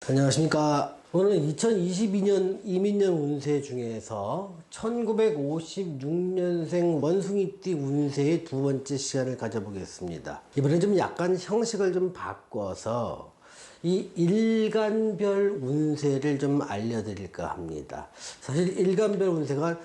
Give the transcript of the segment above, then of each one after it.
안녕하십니까. 오늘은 2022년 이민년 운세 중에서 1956년생 원숭이띠 운세의 두 번째 시간을 가져보겠습니다. 이번엔 좀 약간 형식을 좀 바꿔서 이 일간별 운세를 좀 알려드릴까 합니다. 사실 일간별 운세가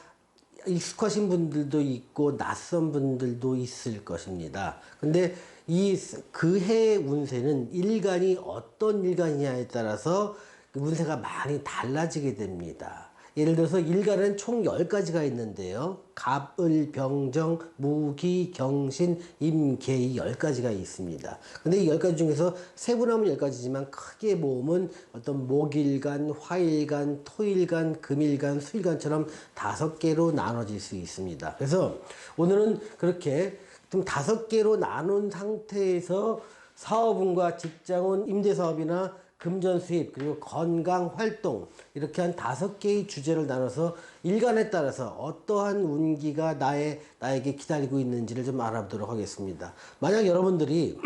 익숙하신 분들도 있고 낯선 분들도 있을 것입니다. 근데 이 그해 운세는 일간이 어떤 일간이냐에 따라서 운세가 많이 달라지게 됩니다. 예를 들어서 일간은 총 10가지가 있는데요. 갑, 을, 병정, 무기, 경신, 임, 개 이 10가지가 있습니다. 근데 이 10가지 중에서 세분하면 10가지지만 크게 모으면 어떤 목일간, 화일간, 토일간, 금일간, 수일간처럼 5개로 나눠질 수 있습니다. 그래서 오늘은 그렇게 좀 5개로 나눈 상태에서 사업운과 직장운, 임대사업이나 금전 수입, 그리고 건강 활동, 이렇게 한 5개의 주제를 나눠서 일간에 따라서 어떠한 운기가 나에게 기다리고 있는지를 좀 알아보도록 하겠습니다. 만약 여러분들이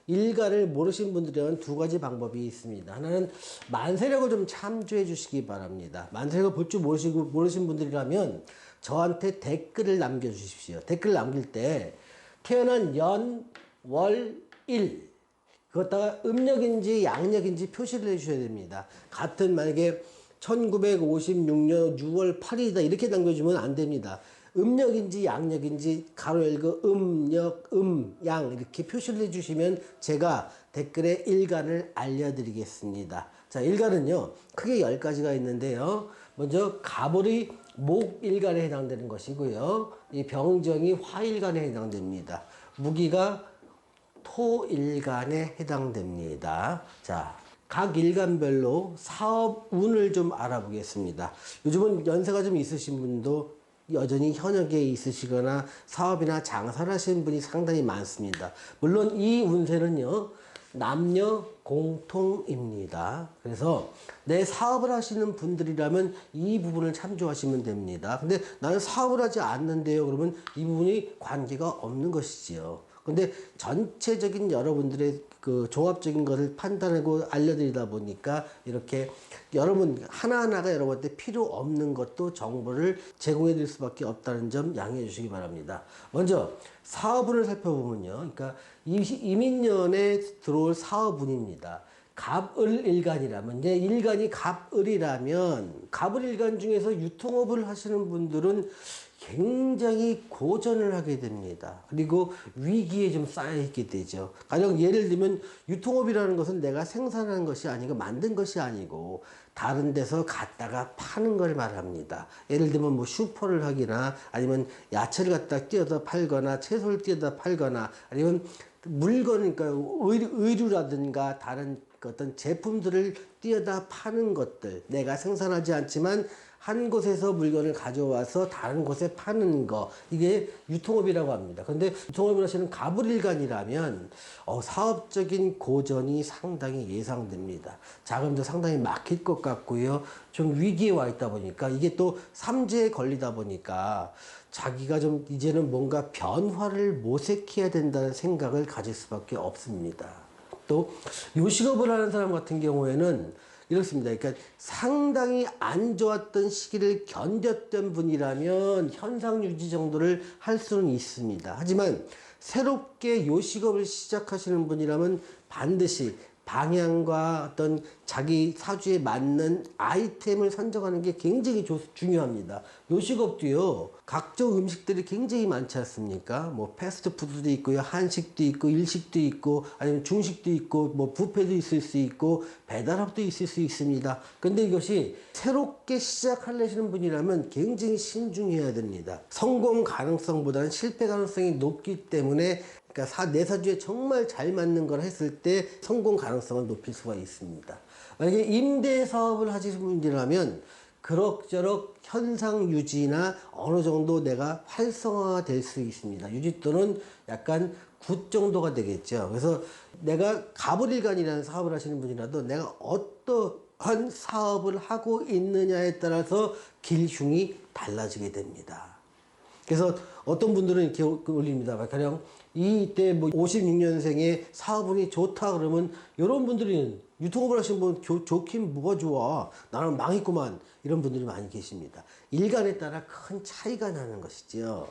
일간을 모르신 분들은 두 가지 방법이 있습니다. 하나는 만세력을 좀 참조해 주시기 바랍니다. 만세력을 볼 줄 모르신 분들이라면 저한테 댓글을 남겨주십시오. 댓글 남길 때 태어난 연, 월, 일, 그것다가 음력인지 양력인지 표시를 해주셔야 됩니다. 같은 만약에 1956년 6월 8일이다 이렇게 남겨주면 안 됩니다. 음력인지 양력인지 가로 열고 음력, 양 이렇게 표시를 해주시면 제가 댓글에 일간을 알려드리겠습니다. 자, 일간은요 크게 10가지가 있는데요. 먼저 갑을이 목일간에 해당되는 것이고요. 이 병정이 화일간에 해당됩니다. 무기가 토일간에 해당됩니다. 자, 각 일간별로 사업 운을 좀 알아보겠습니다. 요즘은 연세가 좀 있으신 분도 여전히 현역에 있으시거나 사업이나 장사를 하시는 분이 상당히 많습니다. 물론 이 운세는요, 남녀 공통입니다. 그래서 내 사업을 하시는 분들이라면 이 부분을 참조하시면 됩니다. 근데 나는 사업을 하지 않는데요. 그러면 이 부분이 관계가 없는 것이지요. 근데 전체적인 여러분들의 그 종합적인 것을 판단하고 알려드리다 보니까 이렇게 여러분 하나하나가 여러분한테 필요 없는 것도 정보를 제공해 드릴 수밖에 없다는 점 양해해 주시기 바랍니다. 먼저 사업운을 살펴보면요. 그러니까 이민년에 들어올 사업운입니다. 갑을 일간이라면, 이제 일간이 갑을이라면, 갑을 일간 중에서 유통업을 하시는 분들은 굉장히 고전을 하게 됩니다. 그리고 위기에 좀 쌓여있게 되죠. 가령 예를 들면 유통업이라는 것은 내가 생산한 것이 아니고 만든 것이 아니고 다른 데서 갖다가 파는 걸 말합니다. 예를 들면 뭐 슈퍼를 하기나 아니면 야채를 갖다 띄어다 팔거나 채소를 띄어다 팔거나 아니면 물건, 그러니까 의류라든가 다른 어떤 제품들을 띄어다 파는 것들, 내가 생산하지 않지만 한 곳에서 물건을 가져와서 다른 곳에 파는 거, 이게 유통업이라고 합니다. 근데 유통업을 하시는 가불일간이라면 사업적인 고전이 상당히 예상됩니다. 자금도 상당히 막힐 것 같고요. 좀 위기에 와 있다 보니까 이게 또 삼재에 걸리다 보니까 자기가 좀 이제는 뭔가 변화를 모색해야 된다는 생각을 가질 수밖에 없습니다. 또 요식업을 하는 사람 같은 경우에는 이렇습니다. 그러니까 상당히 안 좋았던 시기를 견뎠던 분이라면 현상 유지 정도를 할 수는 있습니다. 하지만 새롭게 요식업을 시작하시는 분이라면 반드시 방향과 어떤 자기 사주에 맞는 아이템을 선정하는 게 굉장히 중요합니다. 요식업도요, 각종 음식들이 굉장히 많지 않습니까? 뭐 패스트푸드도 있고요, 한식도 있고, 일식도 있고, 아니면 중식도 있고, 뭐 뷔페도 있을 수 있고, 배달업도 있을 수 있습니다. 근데 이것이 새롭게 시작하려시는 분이라면 굉장히 신중해야 됩니다. 성공 가능성보다는 실패 가능성이 높기 때문에, 그러니까 내 사주에 정말 잘 맞는 걸 했을 때 성공 가능성을 높일 수가 있습니다. 만약에 임대 사업을 하시는 분이라면 그럭저럭 현상 유지나 어느 정도 내가 활성화가 될 수 있습니다. 유지도는 약간 9 정도가 되겠죠. 그래서 내가 가불일간이라는 사업을 하시는 분이라도 내가 어떠한 사업을 하고 있느냐에 따라서 길흉이 달라지게 됩니다. 그래서 어떤 분들은 이렇게 올립니다. 가령 이때 뭐 56년생의 사업운이 좋다 그러면 이런 분들은 유통업을 하시는 분 좋긴 뭐가 좋아. 나는 망했구만. 이런 분들이 많이 계십니다. 일간에 따라 큰 차이가 나는 것이지요.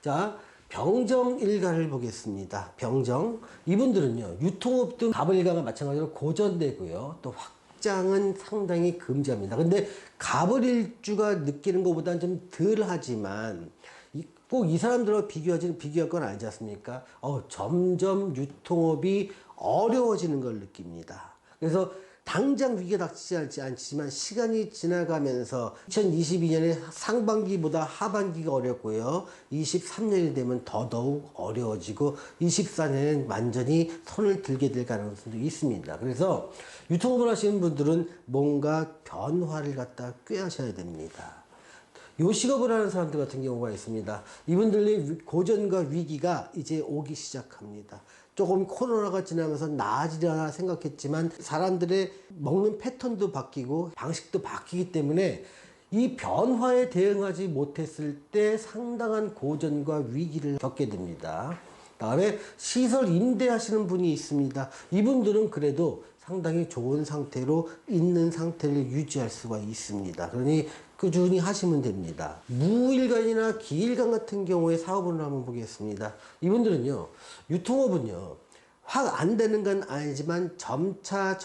자, 병정 일간을 보겠습니다. 병정. 이분들은요, 유통업도 갑을일간과 마찬가지로 고전되고요. 또 확장은 상당히 금지합니다. 근데 갑을일주가 느끼는 것보다는 좀 덜 하지만, 꼭 이 사람들과 비교할 건 아니지 않습니까? 점점 유통업이 어려워지는 걸 느낍니다. 그래서 당장 위기가 닥치지 않지만 시간이 지나가면서 2022년에 상반기보다 하반기가 어렵고요. 23년이 되면 더더욱 어려워지고 24년엔 완전히 손을 들게 될 가능성도 있습니다. 그래서 유통업을 하시는 분들은 뭔가 변화를 갖다 꾀하셔야 됩니다. 요식업을 하는 사람들 같은 경우가 있습니다. 이분들의 고전과 위기가 이제 오기 시작합니다. 조금 코로나가 지나면서 나아지려나 생각했지만 사람들의 먹는 패턴도 바뀌고 방식도 바뀌기 때문에 이 변화에 대응하지 못했을 때 상당한 고전과 위기를 겪게 됩니다. 다음에 시설 임대하시는 분이 있습니다. 이분들은 그래도 상당히 좋은 상태로 있는 상태를 유지할 수가 있습니다. 그러니 꾸준히 하시면 됩니다. 무일간이나 기일간 같은 경우에 사업을 한번 보겠습니다. 이분들은요, 유통업은요, 확 안 되는 건 아니지만 점차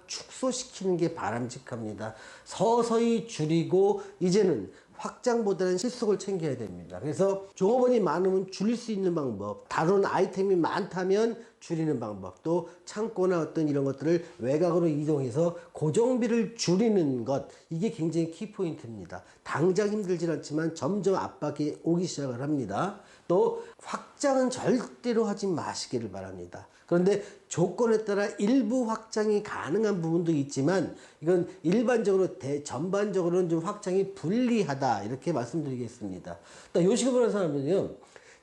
축소시키는 게 바람직합니다. 서서히 줄이고 이제는 확장보다는 실속을 챙겨야 됩니다. 그래서 종업원이 많으면 줄일 수 있는 방법, 다루는 아이템이 많다면 줄이는 방법, 또 창고나 어떤 이런 것들을 외곽으로 이동해서 고정비를 줄이는 것, 이게 굉장히 키포인트입니다. 당장 힘들진 않지만 점점 압박이 오기 시작을 합니다. 또 확장은 절대로 하지 마시기를 바랍니다. 그런데 조건에 따라 일부 확장이 가능한 부분도 있지만 이건 일반적으로 전반적으로는 좀 확장이 불리하다 이렇게 말씀드리겠습니다. 요식업을 하는 사람은요,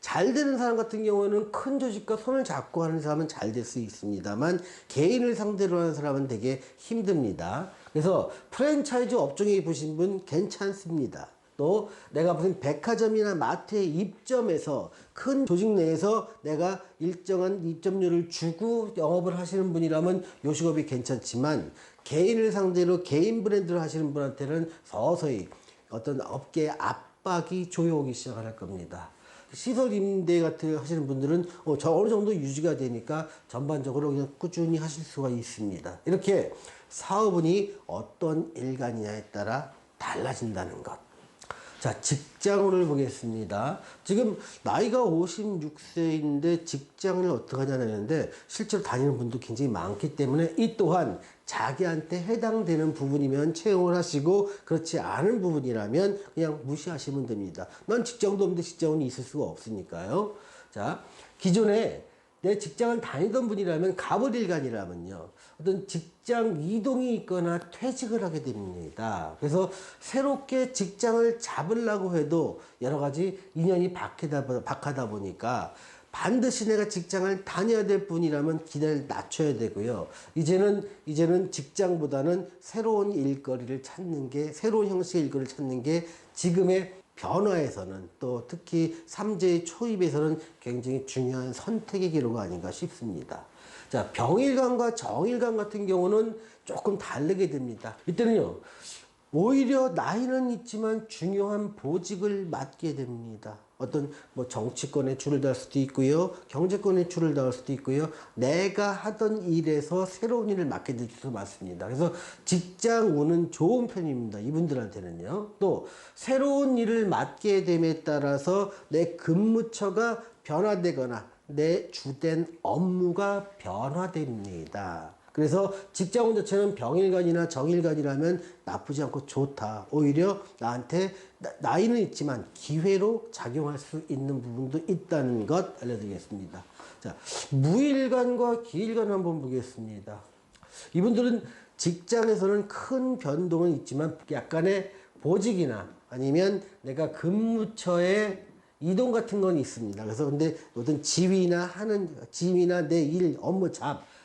잘 되는 사람 같은 경우에는 큰 조직과 손을 잡고 하는 사람은 잘 될 수 있습니다만 개인을 상대로 하는 사람은 되게 힘듭니다. 그래서 프랜차이즈 업종에 보신 분 괜찮습니다. 또 내가 무슨 백화점이나 마트에 입점해서 큰 조직 내에서 내가 일정한 입점료를 주고 영업을 하시는 분이라면 요식업이 괜찮지만 개인을 상대로 개인 브랜드를 하시는 분한테는 서서히 어떤 업계의 압박이 조여오기 시작할 겁니다. 시설 임대 같은 하시는 분들은 어느 정도 유지가 되니까 전반적으로 그냥 꾸준히 하실 수가 있습니다. 이렇게 사업운이 어떤 일간이냐에 따라 달라진다는 것. 자, 직장운을 보겠습니다. 지금 나이가 56세인데 직장을 어떻게 하냐는 했는데 실제로 다니는 분도 굉장히 많기 때문에 이 또한 자기한테 해당되는 부분이면 채용을 하시고 그렇지 않은 부분이라면 그냥 무시하시면 됩니다. 난 직장도 없는데 직장운이 있을 수가 없으니까요. 자, 기존에 내 직장을 다니던 분이라면 갑을일간이라면요, 어떤 직장 이동이 있거나 퇴직을 하게 됩니다. 그래서 새롭게 직장을 잡으려고 해도 여러 가지 인연이 박하다 보니까 반드시 내가 직장을 다녀야 될 분이라면 기대를 낮춰야 되고요. 이제는 직장보다는 새로운 일거리를 찾는 게, 새로운 형식의 일거리를 찾는 게 지금의 변화에서는, 또 특히 삼재의 초입에서는 굉장히 중요한 선택의 기로가 아닌가 싶습니다. 자, 병일간과 정일간 같은 경우는 조금 다르게 됩니다. 이때는요, 오히려 나이는 있지만 중요한 보직을 맡게 됩니다. 어떤 정치권에 줄을 달 수도 있고요, 경제권에 줄을 달 수도 있고요, 내가 하던 일에서 새로운 일을 맡게 될 수도 많습니다. 그래서 직장 운은 좋은 편입니다. 이분들한테는요. 또 새로운 일을 맡게 됨에 따라서 내 근무처가 변화되거나 내 주된 업무가 변화됩니다. 그래서 직장운 자체는 병일간이나 정일간이라면 나쁘지 않고 좋다. 오히려 나한테 나이는 있지만 기회로 작용할 수 있는 부분도 있다는 것 알려드리겠습니다. 자, 무일간과 기일간 한번 보겠습니다. 이분들은 직장에서는 큰 변동은 있지만 약간의 보직이나 아니면 내가 근무처에 이동 같은 건 있습니다. 그래서 근데 어떤 지위나 내 일, 업무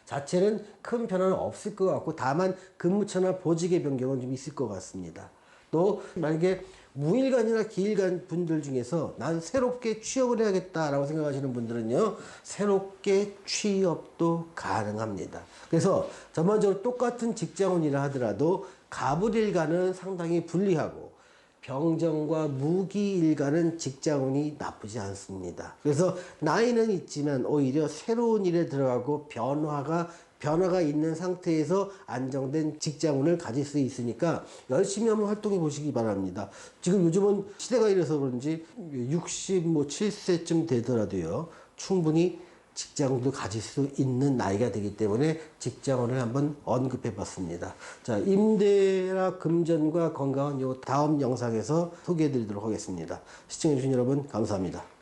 자체는 큰 변화는 없을 것 같고, 다만 근무처나 보직의 변경은 좀 있을 것 같습니다. 또 만약에 무일간이나 기일간 분들 중에서 난 새롭게 취업을 해야겠다라고 생각하시는 분들은요, 새롭게 취업도 가능합니다. 그래서 전반적으로 똑같은 직장운이라 하더라도 갑을일간은 상당히 불리하고 병정과 무기일간은 직장운이 나쁘지 않습니다. 그래서 나이는 있지만 오히려 새로운 일에 들어가고 변화가 있는 상태에서 안정된 직장운을 가질 수 있으니까 열심히 한번 활동해 보시기 바랍니다. 지금 요즘은 시대가 이래서 그런지 67세쯤 되더라도요, 충분히 직장운도 가질 수 있는 나이가 되기 때문에 직장운을 한번 언급해 봤습니다. 자, 임대라 금전과 건강은 요 다음 영상에서 소개해 드리도록 하겠습니다. 시청해 주신 여러분 감사합니다.